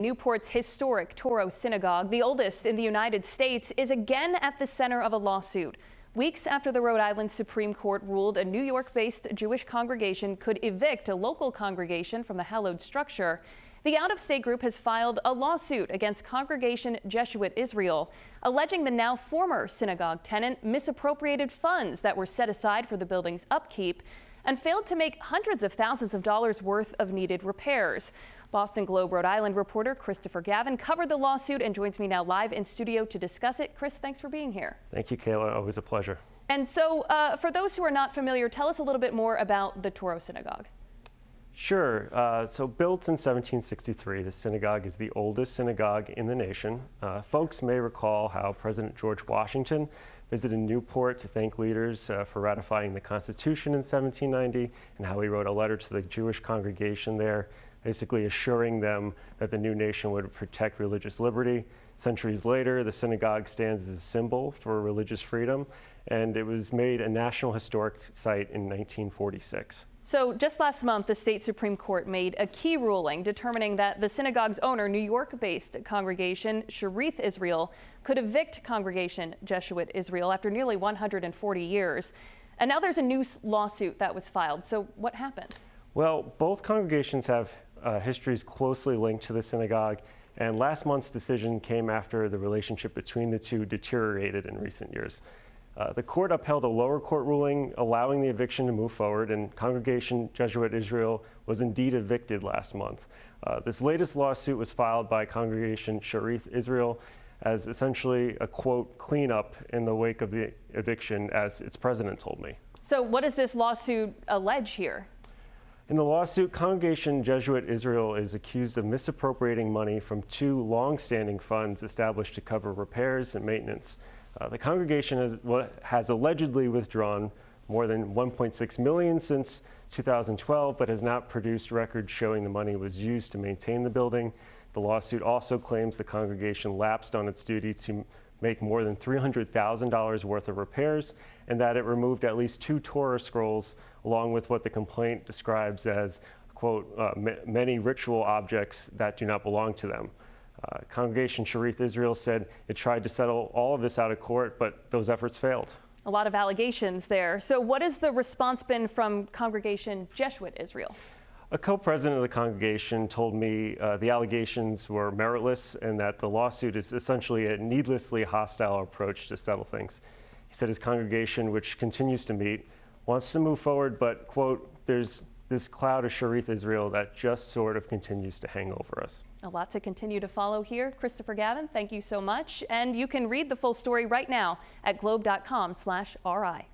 Newport's historic Touro Synagogue, the oldest in the United States, is again at the center of a lawsuit. Weeks after the Rhode Island Supreme Court ruled a New York-based Jewish congregation could evict a local congregation from the hallowed structure, the out-of-state group has filed a lawsuit against Congregation Jesuit Israel, alleging the now former synagogue tenant misappropriated funds that were set aside for the building's upkeep and failed to make hundreds of thousands of dollars worth of needed repairs. Boston Globe, Rhode Island reporter Gavin covered the lawsuit and joins me now live in studio to discuss it. Chris, thanks for being here. Thank you, Kayla. Always a pleasure. And so for those who are not familiar, tell us a little bit more about the Touro Synagogue. Sure. So built in 1763, the synagogue is the oldest synagogue in the nation. Folks may recall how President George Washington visited Newport to thank leaders for ratifying the Constitution in 1790, and how he wrote a letter to the Jewish congregation there, basically assuring them that the new nation would protect religious liberty. Centuries later, the synagogue stands as a symbol for religious freedom, and it was made a National Historic Site in 1946. So just last month, the state Supreme Court made a key ruling determining that the synagogue's owner, New York-based congregation Sharith Israel, could evict Congregation Jesuit Israel after nearly 140 years. And now there's a new lawsuit that was filed. So what happened? Well, both congregations have histories closely linked to the synagogue, and last month's decision came after the relationship between the two deteriorated in recent years. The court upheld a lower court ruling allowing the eviction to move forward, and Congregation Jesuit Israel was indeed evicted last month. This latest lawsuit was filed by Congregation Sharith Israel as essentially a, quote, cleanup in the wake of the eviction, as its president told me. So what does this lawsuit allege here? In the lawsuit, Congregation Jesuit Israel is accused of misappropriating money from two long-standing funds established to cover repairs and maintenance. The congregation has allegedly withdrawn more than $1.6 million since 2012, but has not produced records showing the money was used to maintain the building. The lawsuit also claims the congregation lapsed on its duty to make more than $300,000 worth of repairs, and that it removed at least two Torah scrolls, along with what the complaint describes as, quote, many ritual objects that do not belong to them. Congregation Sharith Israel said it tried to settle all of this out of court, but those efforts failed. A lot of allegations there. So what has the response been from Congregation Jesuit Israel? A co-president of the congregation told me the allegations were meritless and that the lawsuit is essentially a needlessly hostile approach to settle things. He said his congregation, which continues to meet, wants to move forward, but, quote, there's this cloud of Sharith Israel that just sort of continues to hang over us. A lot to continue to follow here. Gavin, thank you so much. And you can read the full story right now at globe.com/RI.